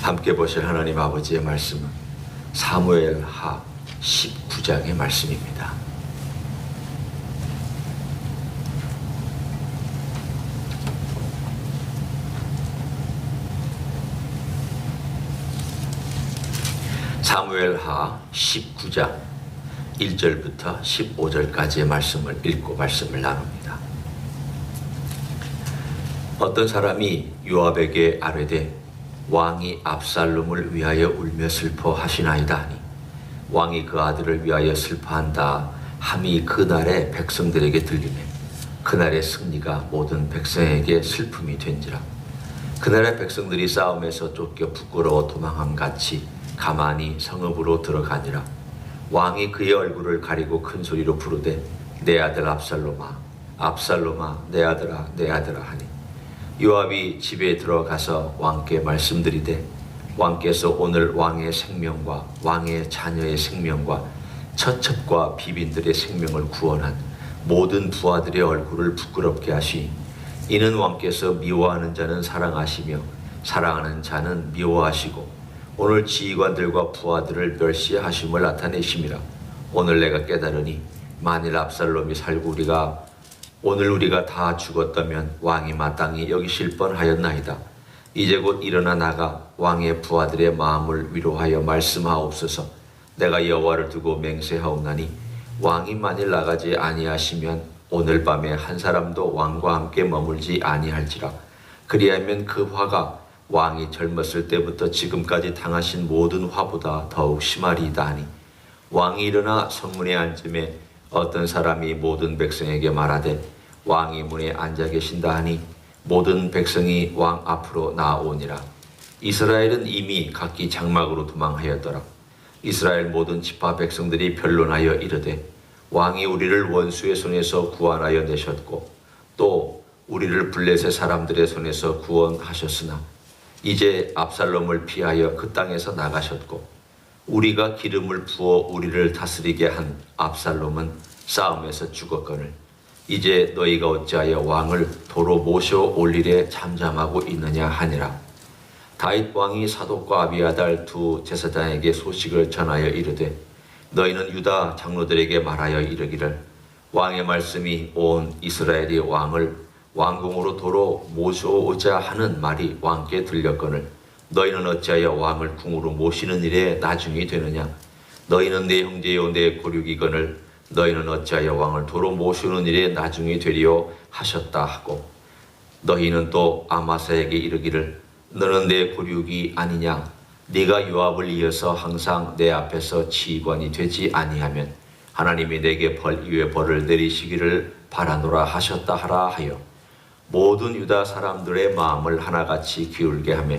함께 보실 하나님 아버지의 말씀은 사무엘하 19장의 말씀입니다. 사무엘하 19장 1절부터 15절까지의 말씀을 읽고 말씀을 나눕니다. 어떤 사람이 요압에게 아뢰되 왕이 압살롬을 위하여 울며 슬퍼하시나이다 하니 왕이 그 아들을 위하여 슬퍼한다 함이 그날의 백성들에게 들리매 그날의 승리가 모든 백성에게 슬픔이 된지라. 그날의 백성들이 싸움에서 쫓겨 부끄러워 도망함 같이 가만히 성읍으로 들어가니라. 왕이 그의 얼굴을 가리고 큰 소리로 부르되 내 아들 압살롬아 압살롬아 내 아들아 내 아들아 하니 요압이 집에 들어가서 왕께 말씀드리되 왕께서 오늘 왕의 생명과 왕의 자녀의 생명과 처첩과 비빈들의 생명을 구원한 모든 부하들의 얼굴을 부끄럽게 하시 이는 왕께서 미워하는 자는 사랑하시며 사랑하는 자는 미워하시고 오늘 지휘관들과 부하들을 멸시하심을 나타내심이라. 오늘 내가 깨달으니 만일 압살롬이 살고 오늘 우리가 다 죽었다면 왕이 마땅히 여기실 뻔하였나이다. 이제 곧 일어나 나가 왕의 부하들의 마음을 위로하여 말씀하옵소서. 내가 여호와를 두고 맹세하옵나니 왕이 만일 나가지 아니하시면 오늘 밤에 한 사람도 왕과 함께 머물지 아니할지라. 그리하면 그 화가 왕이 젊었을 때부터 지금까지 당하신 모든 화보다 더욱 심하리이다 하니 왕이 일어나 성문에 앉음에 어떤 사람이 모든 백성에게 말하되 왕이 문에 앉아 계신다 하니 모든 백성이 왕 앞으로 나아오니라. 이스라엘은 이미 각기 장막으로 도망하였더라. 이스라엘 모든 지파 백성들이 변론하여 이르되 왕이 우리를 원수의 손에서 구원하여 내셨고 또 우리를 블레셋 사람들의 손에서 구원하셨으나 이제 압살롬을 피하여 그 땅에서 나가셨고 우리가 기름을 부어 우리를 다스리게 한 압살롬은 싸움에서 죽었거늘 이제 너희가 어찌하여 왕을 도로 모셔 올리래 잠잠하고 있느냐 하니라. 다윗 왕이 사독과 아비아달 두 제사장에게 소식을 전하여 이르되 너희는 유다 장로들에게 말하여 이르기를 왕의 말씀이 온 이스라엘이 왕을 왕궁으로 도로 모셔오자 하는 말이 왕께 들렸거늘 너희는 어찌하여 왕을 궁으로 모시는 일에 나중이 되느냐. 너희는 내 형제요 내 고륙이거늘 너희는 어찌하여 왕을 도로 모시는 일에 나중이 되리요 하셨다 하고 너희는 또 아마사에게 이르기를 너는 내 고륙이 아니냐. 네가 요압을 이어서 항상 내 앞에서 지휘관이 되지 아니하면 하나님이 내게 벌 위에 벌을 내리시기를 바라노라 하셨다 하라 하여 모든 유다 사람들의 마음을 하나같이 기울게 하며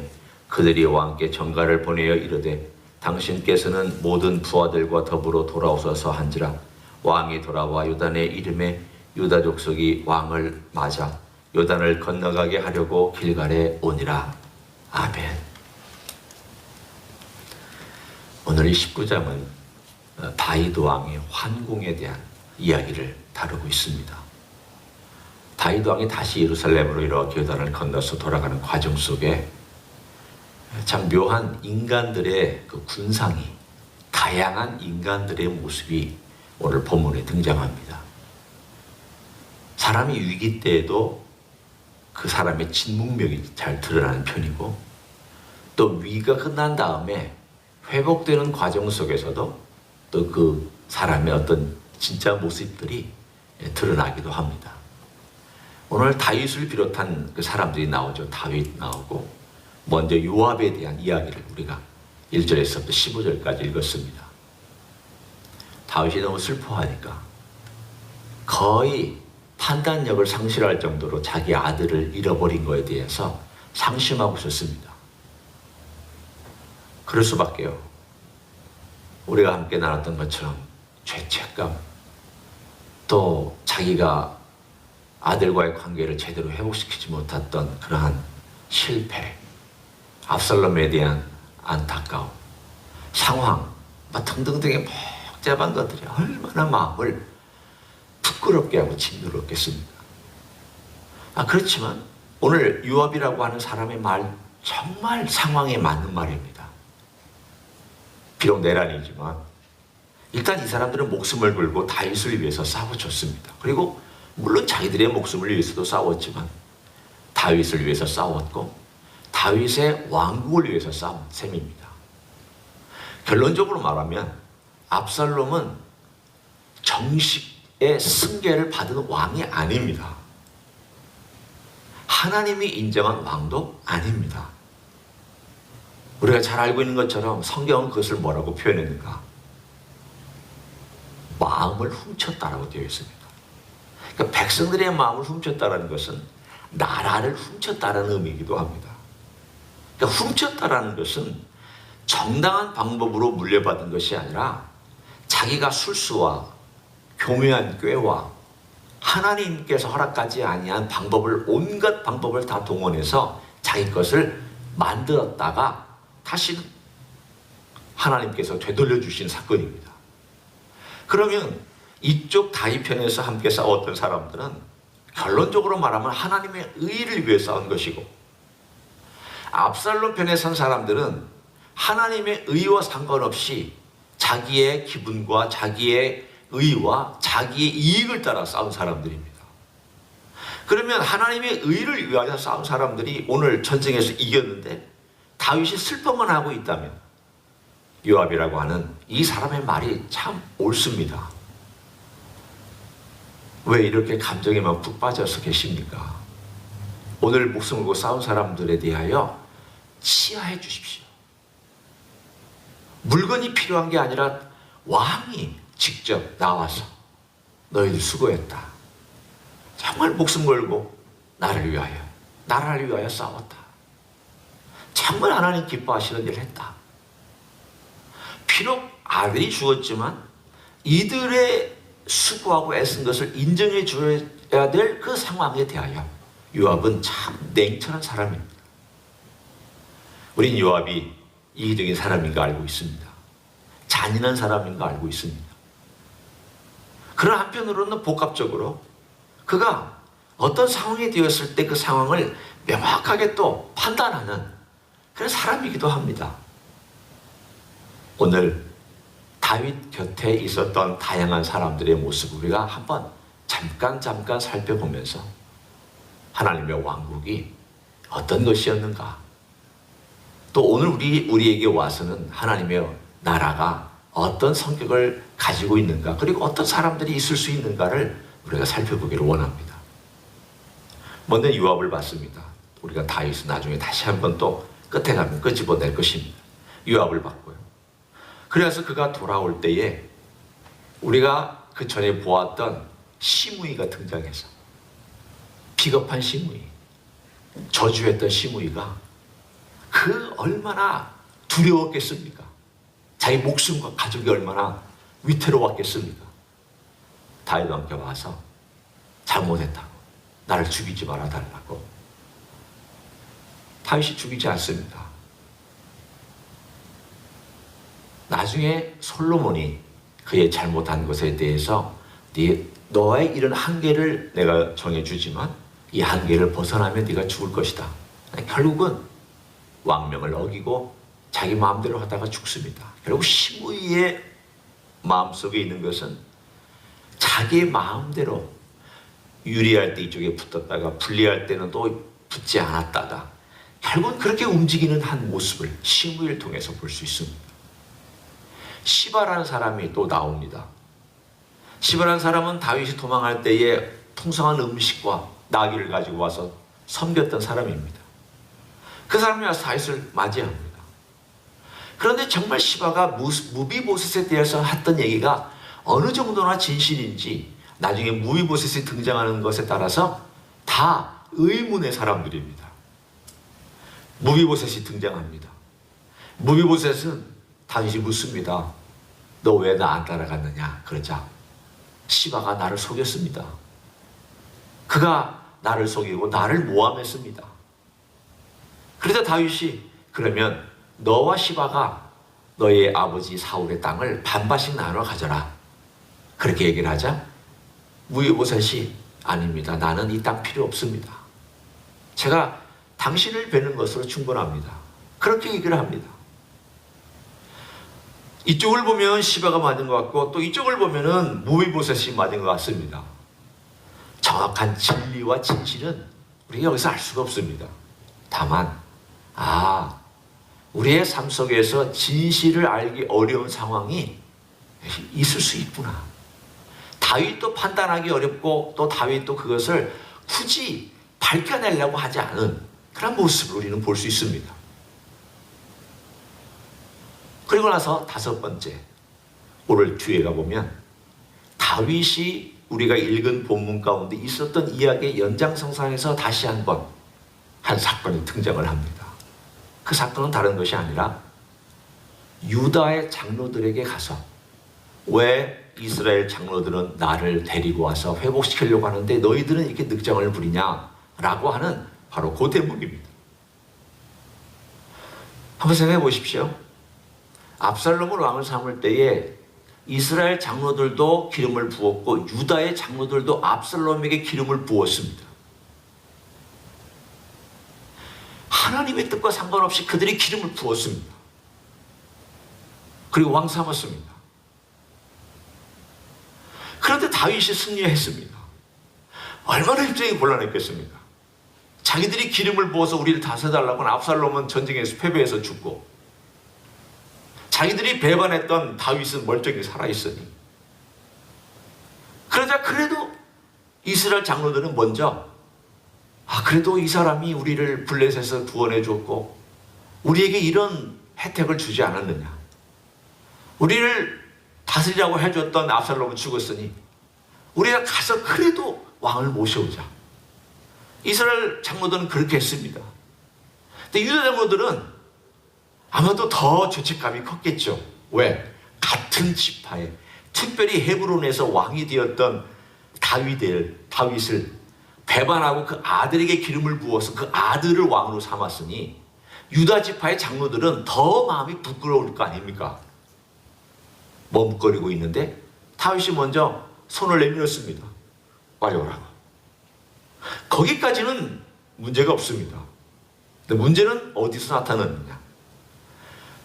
그들이 왕께 전가를 보내어 이르되 당신께서는 모든 부하들과 더불어 돌아오소서 한지라. 왕이 돌아와 요단의 이름에 유다 족속이 왕을 맞아 요단을 건너가게 하려고 길갈에 오니라. 아멘. 오늘 이 19장은 다윗 왕의 환궁에 대한 이야기를 다루고 있습니다. 다윗 왕이 다시 예루살렘으로 이렇게 요단을 건너서 돌아가는 과정 속에 참 묘한 인간들의 그 군상이 다양한 인간들의 모습이 오늘 본문에 등장합니다. 사람이 위기 때에도 그 사람의 진묵명이 잘 드러나는 편이고 또 위기가 끝난 다음에 회복되는 과정 속에서도 또 그 사람의 어떤 진짜 모습들이 드러나기도 합니다. 오늘 다윗을 비롯한 그 사람들이 나오죠. 다윗 나오고 먼저 요압에 대한 이야기를 우리가 1절에서부터 15절까지 읽었습니다. 다윗이 너무 슬퍼하니까 거의 판단력을 상실할 정도로 자기 아들을 잃어버린 것에 대해서 상심하고 있었습니다. 그럴 수밖에요. 우리가 함께 나눴던 것처럼 죄책감 또 자기가 아들과의 관계를 제대로 회복시키지 못했던 그러한 실패, 압살롬에 대한 안타까움, 상황, 등등등의 복잡한 것들이 얼마나 마음을 부끄럽게 하고 짓누르겠습니까? 그렇지만 오늘 요압이라고 하는 사람의 말 정말 상황에 맞는 말입니다. 비록 내란이지만 일단 이 사람들은 목숨을 걸고 다윗을 위해서 싸워줬습니다. 그리고 물론 자기들의 목숨을 위해서도 싸웠지만 다윗을 위해서 싸웠고 다윗의 왕국을 위해서 싸운 셈입니다. 결론적으로 말하면 압살롬은 정식의 승계를 받은 왕이 아닙니다. 하나님이 인정한 왕도 아닙니다. 우리가 잘 알고 있는 것처럼 성경은 그것을 뭐라고 표현했는가? 마음을 훔쳤다라고 되어 있습니다. 그러니까 백성들의 마음을 훔쳤다라는 것은 나라를 훔쳤다라는 의미이기도 합니다. 그러니까 훔쳤다라는 것은 정당한 방법으로 물려받은 것이 아니라 자기가 술수와 교묘한 꾀와 하나님께서 허락하지 아니한 방법을 온갖 방법을 다 동원해서 자기 것을 만들었다가 다시 하나님께서 되돌려 주신 사건입니다. 그러면 이쪽 다윗 편에서 함께 싸웠던 사람들은 결론적으로 말하면 하나님의 의를 위해 싸운 것이고 압살롬 편에 선 사람들은 하나님의 의와 상관없이 자기의 기분과 자기의 의와 자기의 이익을 따라 싸운 사람들입니다. 그러면 하나님의 의를 위하여 싸운 사람들이 오늘 전쟁에서 이겼는데 다윗이 슬퍼만 하고 있다면 요압이라고 하는 이 사람의 말이 참 옳습니다. 왜 이렇게 감정에만 푹 빠져서 계십니까? 오늘 목숨을 걸고 싸운 사람들에 대하여 치하해 주십시오. 물건이 필요한 게 아니라 왕이 직접 나와서 너희들 수고했다. 정말 목숨 걸고 나를 위하여, 나라를 위하여 싸웠다. 정말 하나님 기뻐하시는 일을 했다. 비록 아들이 죽었지만 이들의 수고하고 애쓴 것을 인정해 줘야 될 그 상황에 대하여 요압은 참 냉철한 사람입니다. 우린 요압이 이기적인 사람인 거 알고 있습니다. 잔인한 사람인 거 알고 있습니다. 그러나 한편으로는 복합적으로 그가 어떤 상황이 되었을 때 그 상황을 명확하게 또 판단하는 그런 사람이기도 합니다. 오늘 다윗 곁에 있었던 다양한 사람들의 모습을 우리가 한번 잠깐 살펴보면서 하나님의 왕국이 어떤 것이었는가, 또 오늘 우리에게 와서는 하나님의 나라가 어떤 성격을 가지고 있는가, 그리고 어떤 사람들이 있을 수 있는가를 우리가 살펴보기를 원합니다. 먼저 요압을 봤습니다. 우리가 다윗은 나중에 다시 한번 또 끝에 가면 끄집어낼 것입니다. 요압을 봤고요. 그래서 그가 돌아올 때에 우리가 그 전에 보았던 시므이가 등장해서 비겁한 시므이, 저주했던 시므이가 그 얼마나 두려웠겠습니까? 자기 목숨과 가족이 얼마나 위태로웠겠습니까? 다윗 왕께 와서 잘못했다고, 나를 죽이지 말아달라고. 다윗이 죽이지 않습니다. 나중에 솔로몬이 그의 잘못한 것에 대해서 너의 이런 한계를 내가 정해주지만 이 한계를 벗어나면 네가 죽을 것이다. 결국은 왕명을 어기고 자기 마음대로 하다가 죽습니다. 결국 시므이의 마음속에 있는 것은 자기 마음대로 유리할 때 이쪽에 붙었다가 불리할 때는 또 붙지 않았다가 결국은 그렇게 움직이는 한 모습을 시므이를 통해서 볼 수 있습니다. 시바라는 사람이 또 나옵니다. 시바라는 사람은 다윗이 도망할 때에 풍성한 음식과 나귀를 가지고 와서 섬겼던 사람입니다. 그 사람이 와서 다윗을 맞이합니다. 그런데 정말 시바가 무비보셋에 대해서 했던 얘기가 어느 정도나 진실인지 나중에 무비보셋이 등장하는 것에 따라서 다 의문의 사람들입니다. 무비보셋이 등장합니다. 무비보셋은 다윗이 묻습니다. 너 왜 나 안 따라갔느냐? 그러자 시바가 나를 속였습니다. 그가 나를 속이고 나를 모함했습니다. 그러자 다윗이 그러면 너와 시바가 너의 아버지 사울의 땅을 반반씩 나눠 가져라. 그렇게 얘기를 하자 무비보셋이 아닙니다. 나는 이 땅 필요 없습니다. 제가 당신을 뵈는 것으로 충분합니다. 그렇게 얘기를 합니다. 이쪽을 보면 시바가 맞은 것 같고 또 이쪽을 보면은 무비보셋이 맞은 것 같습니다. 정확한 진리와 진실은 우리가 여기서 알 수가 없습니다. 다만 우리의 삶 속에서 진실을 알기 어려운 상황이 있을 수 있구나. 다윗도 판단하기 어렵고 또 다윗도 그것을 굳이 밝혀내려고 하지 않은 그런 모습을 우리는 볼 수 있습니다. 그리고 나서 다섯 번째, 오늘 뒤에 가보면 다윗이 우리가 읽은 본문 가운데 있었던 이야기의 연장선상에서 다시 한번 한 사건이 등장을 합니다. 그 사건은 다른 것이 아니라 유다의 장로들에게 가서 왜 이스라엘 장로들은 나를 데리고 와서 회복시키려고 하는데 너희들은 이렇게 늑장을 부리냐라고 하는 바로 그 대목입니다. 한번 생각해 보십시오. 압살롬을 왕을 삼을 때에 이스라엘 장로들도 기름을 부었고 유다의 장로들도 압살롬에게 기름을 부었습니다. 하나님의 뜻과 상관없이 그들이 기름을 부었습니다. 그리고 왕 삼았습니다. 그런데 다윗이 승리했습니다. 얼마나 입장이 곤란했겠습니까? 자기들이 기름을 부어서 우리를 다스려달라고 하는 압살롬은 전쟁에서 패배해서 죽고 자기들이 배반했던 다윗은 멀쩡히 살아있으니 그러자 그래도 이스라엘 장로들은 먼저 그래도 이 사람이 우리를 블레셋에서 구원해 줬고 우리에게 이런 혜택을 주지 않았느냐, 우리를 다스리라고 해줬던 압살롬은 죽었으니 우리가 가서 그래도 왕을 모셔오자. 이스라엘 장로들은 그렇게 했습니다. 근데 유다 장로들은 아마도 더 죄책감이 컸겠죠. 왜? 같은 지파에 특별히 헤브론에서 왕이 되었던 다윗을 배반하고 그 아들에게 기름을 부어서 그 아들을 왕으로 삼았으니 유다 지파의 장로들은 더 마음이 부끄러울 거 아닙니까? 머뭇거리고 있는데 다윗이 먼저 손을 내밀었습니다. 빨리 오라고. 거기까지는 문제가 없습니다. 근데 문제는 어디서 나타났느냐?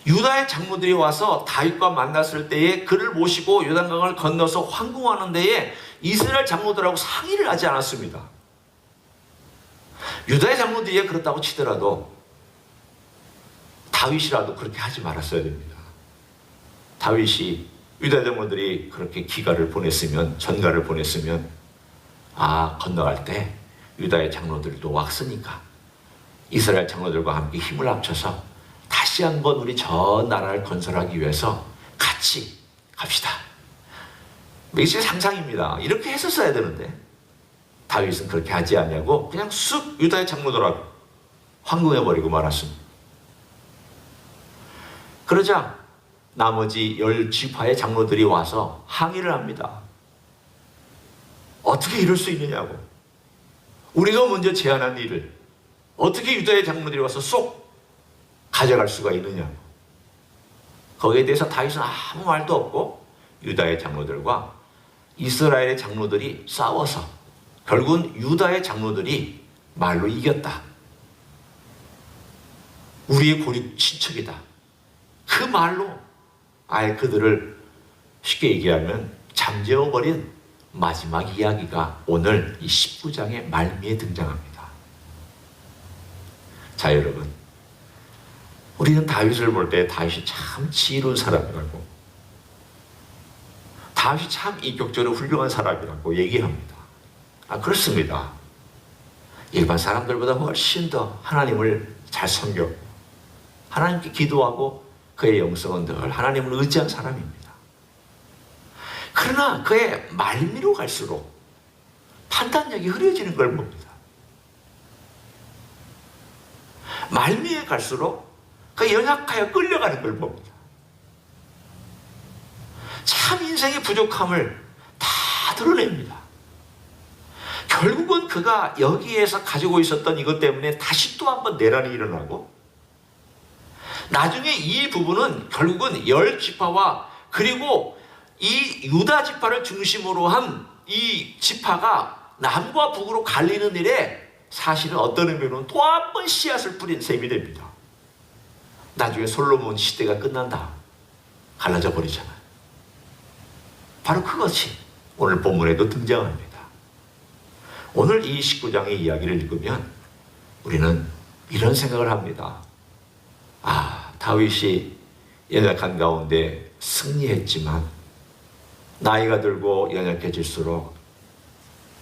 유다의 장로들이 와서 다윗과 만났을 때에 그를 모시고 요단강을 건너서 황궁하는 데에 이스라엘 장로들하고 상의를 하지 않았습니다. 유다의 장로들이 그렇다고 치더라도 다윗이라도 그렇게 하지 말았어야 됩니다. 다윗이 유다 장로들이 그렇게 기가를 보냈으면, 전가를 보냈으면 건너갈 때 유다의 장로들도 왔으니까 이스라엘 장로들과 함께 힘을 합쳐서 다시 한번 우리 전 나라를 건설하기 위해서 같이 갑시다. 이게 상상입니다. 이렇게 했었어야 되는데 다윗은 그렇게 하지 않냐고 그냥 쑥 유다의 장로들하고 황궁해버리고 말았습니다. 그러자 나머지 10지파의 장로들이 와서 항의를 합니다. 어떻게 이럴 수 있느냐고. 우리가 먼저 제안한 일을 어떻게 유다의 장로들이 와서 쏙 가져갈 수가 있느냐고. 거기에 대해서 다윗은 아무 말도 없고 유다의 장로들과 이스라엘의 장로들이 싸워서 결국은 유다의 장로들이 말로 이겼다. 우리의 고립 친척이다. 그 말로 아예 그들을 쉽게 얘기하면 잠재워버린 마지막 이야기가 오늘 이 19장의 말미에 등장합니다. 자, 여러분, 우리는 다윗을 볼 때 다윗이 참 지혜로운 사람이라고, 다윗이 참 인격적으로 훌륭한 사람이라고 얘기합니다. 그렇습니다. 일반 사람들보다 훨씬 더 하나님을 잘 섬겼고 하나님께 기도하고 그의 영성은 늘 하나님을 의지한 사람입니다. 그러나 그의 말미로 갈수록 판단력이 흐려지는 걸 봅니다. 말미에 갈수록 그 연약하여 끌려가는 걸 봅니다. 참 인생의 부족함을 다 드러냅니다. 결국은 그가 여기에서 가지고 있었던 이것 때문에 다시 또 한번 내란이 일어나고 나중에 이 부분은 결국은 10지파와 그리고 이 유다 지파를 중심으로 한 이 지파가 남과 북으로 갈리는 일에 사실은 어떤 의미로는 또 한 번 씨앗을 뿌린 셈이 됩니다. 나중에 솔로몬 시대가 끝난다. 갈라져 버리잖아요. 바로 그것이 오늘 본문에도 등장합니다. 오늘 이 19장의 이야기를 읽으면 우리는 이런 생각을 합니다. 다윗이 연약한 가운데 승리했지만 나이가 들고 연약해질수록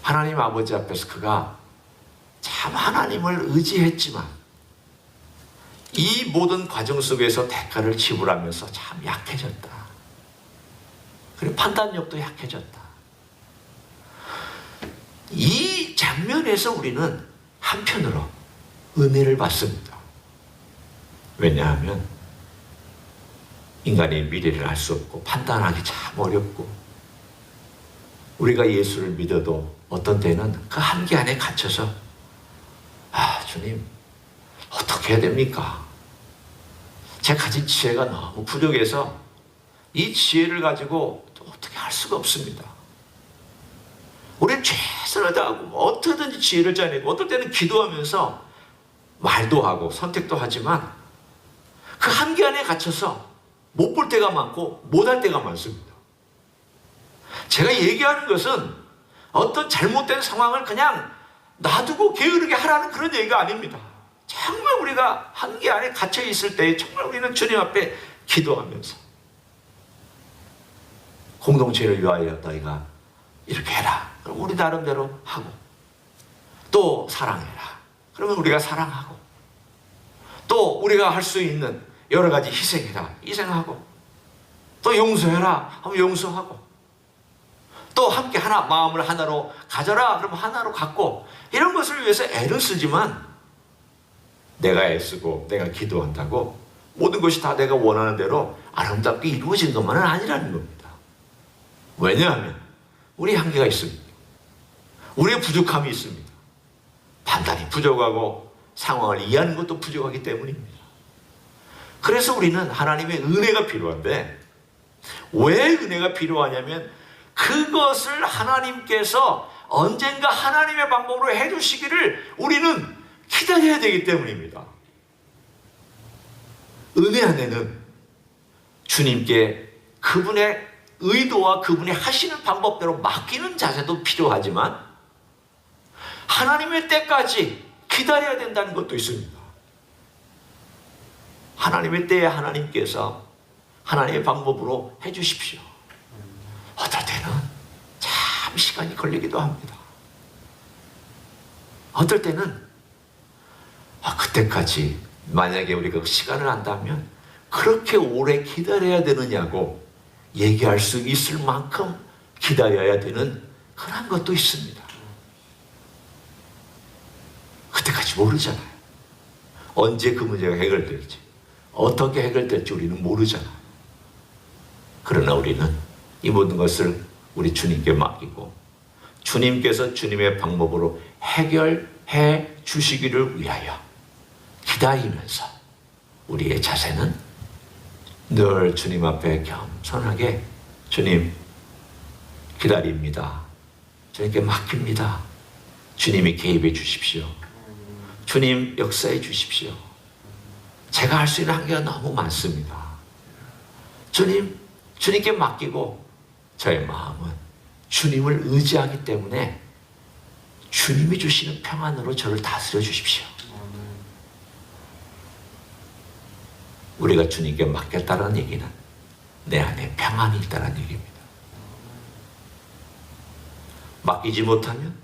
하나님 아버지 앞에서 그가 참 하나님을 의지했지만 이 모든 과정 속에서 대가를 지불하면서 참 약해졌다. 그리고 판단력도 약해졌다. 이 장면에서 우리는 한편으로 은혜를 받습니다. 왜냐하면 인간의 미래를 알 수 없고 판단하기 참 어렵고 우리가 예수를 믿어도 어떤 때는 그 한계 안에 갇혀서 주님 어떻게 해야 됩니까? 제가 가진 지혜가 너무 부족해서 이 지혜를 가지고 어떻게 할 수가 없습니다. 우리는 최선을 다하고 어떻게든지 지혜를 짜내고 어떨 때는 기도하면서 말도 하고 선택도 하지만 그 한계 안에 갇혀서 못 볼 때가 많고 못할 때가 많습니다. 제가 얘기하는 것은 어떤 잘못된 상황을 그냥 놔두고 게으르게 하라는 그런 얘기가 아닙니다. 정말 우리가 한계 안에 갇혀 있을 때 정말 우리는 주님 앞에 기도하면서 공동체를 위하여 너희가 이렇게 해라. 그럼 우리 나름대로 하고 또 사랑해라. 그러면 우리가 사랑하고 또 우리가 할 수 있는 여러 가지 희생하고 또 용서해라 하면 용서하고 또 함께 하나 마음을 하나로 가져라 그러면 하나로 갖고 이런 것을 위해서 애를 쓰지만 내가 애쓰고 내가 기도한다고 모든 것이 다 내가 원하는 대로 아름답게 이루어진 것만은 아니라는 겁니다. 왜냐하면 우리 한계가 있습니다. 우리의 부족함이 있습니다. 판단이 부족하고 상황을 이해하는 것도 부족하기 때문입니다. 그래서 우리는 하나님의 은혜가 필요한데 왜 은혜가 필요하냐면 그것을 하나님께서 언젠가 하나님의 방법으로 해주시기를 우리는 기다려야 되기 때문입니다. 은혜 안에는 주님께 그분의 의도와 그분이 하시는 방법대로 맡기는 자세도 필요하지만 하나님의 때까지 기다려야 된다는 것도 있습니다. 하나님의 때에 하나님께서 하나님의 방법으로 해주십시오. 어떨 때는 참 시간이 걸리기도 합니다. 어떨 때는 그때까지 만약에 우리가 그 시간을 안다면 그렇게 오래 기다려야 되느냐고 얘기할 수 있을 만큼 기다려야 되는 그런 것도 있습니다. 그때까지 모르잖아요. 언제 그 문제가 해결될지 어떻게 해결될지 우리는 모르잖아요. 그러나 우리는 이 모든 것을 우리 주님께 맡기고 주님께서 주님의 방법으로 해결해 주시기를 위하여 기다리면서 우리의 자세는 늘 주님 앞에 겸손하게 주님 기다립니다. 주님께 맡깁니다. 주님이 개입해 주십시오. 주님 역사해 주십시오. 제가 할 수 있는 한계가 너무 많습니다. 주님께 맡기고 저의 마음은 주님을 의지하기 때문에 주님이 주시는 평안으로 저를 다스려 주십시오. 우리가 주님께 맡겼다는 얘기는 내 안에 평안이 있다는 얘기입니다. 맡기지 못하면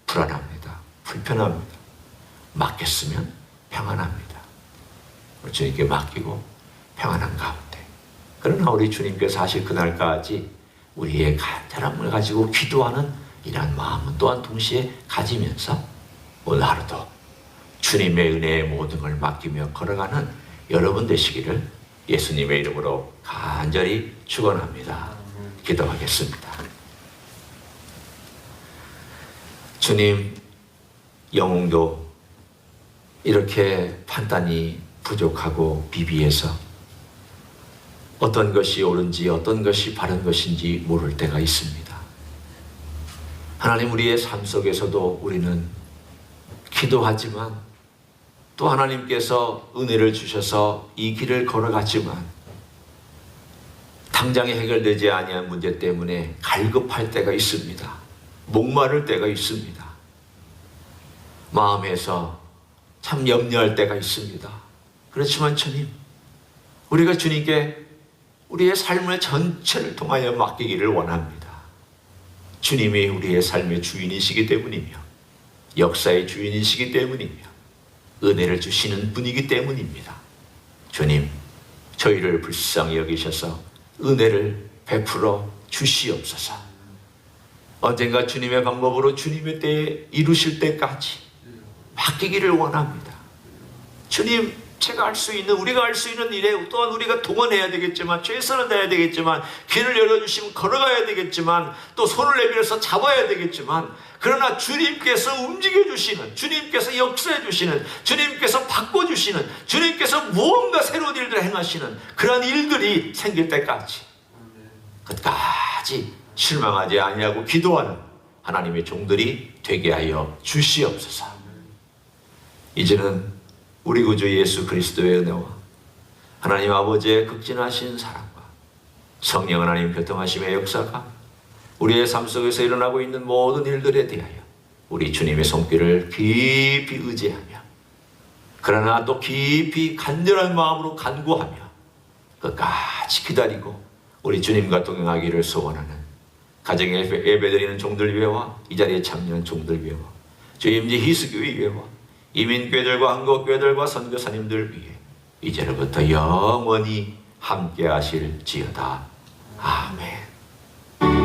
불안합니다. 불편합니다. 맡겼으면 평안합니다. 주님께 맡기고 평안한 가운데. 그러나 우리 주님께서 사실 그날까지 우리의 간절함을 가지고 기도하는 이러한 마음은 또한 동시에 가지면서 오늘 하루도 주님의 은혜의 모든 걸 맡기며 걸어가는 여러분 되시기를 예수님의 이름으로 간절히 축원합니다. 기도하겠습니다. 주님, 영웅도 이렇게 판단이 부족하고 비비해서 어떤 것이 옳은지 어떤 것이 바른 것인지 모를 때가 있습니다. 하나님, 우리의 삶 속에서도 우리는 기도하지만 또 하나님께서 은혜를 주셔서 이 길을 걸어갔지만 당장에 해결되지 아니한 문제 때문에 갈급할 때가 있습니다. 목마를 때가 있습니다. 마음에서 참 염려할 때가 있습니다. 그렇지만 주님, 우리가 주님께 우리의 삶의 전체를 통하여 맡기기를 원합니다. 주님이 우리의 삶의 주인이시기 때문이며 역사의 주인이시기 때문이며 은혜를 주시는 분이기 때문입니다. 주님, 저희를 불쌍히 여기셔서 은혜를 베풀어 주시옵소서. 언젠가 주님의 방법으로 주님의 때에 이루실 때까지 맡기기를 원합니다. 주님, 제가 할 수 있는, 우리가 할 수 있는 일에 또한 우리가 동원해야 되겠지만, 최선을 다해야 되겠지만, 길을 열어주시면 걸어가야 되겠지만, 또 손을 내밀어서 잡아야 되겠지만, 그러나 주님께서 움직여주시는, 주님께서 역사해주시는, 주님께서 바꿔주시는, 주님께서 무언가 새로운 일들을 행하시는 그러한 일들이 생길 때까지 끝까지 실망하지 아니하고 기도하는 하나님의 종들이 되게 하여 주시옵소서. 이제는 우리 구주 예수 그리스도의 은혜와 하나님 아버지의 극진하신 사랑과 성령 하나님 교통하심의 역사가 우리의 삶 속에서 일어나고 있는 모든 일들에 대하여 우리 주님의 손길을 깊이 의지하며, 그러나 또 깊이 간절한 마음으로 간구하며 끝까지 기다리고 우리 주님과 동행하기를 소원하는 가정에 예배드리는 종들 위해와 이 자리에 참여한 종들 위해와 주임지 희수교회 위해와 이민교회들과 한국교회들과 선교사님들 위해 이제로부터 영원히 함께 하실지어다. 아멘.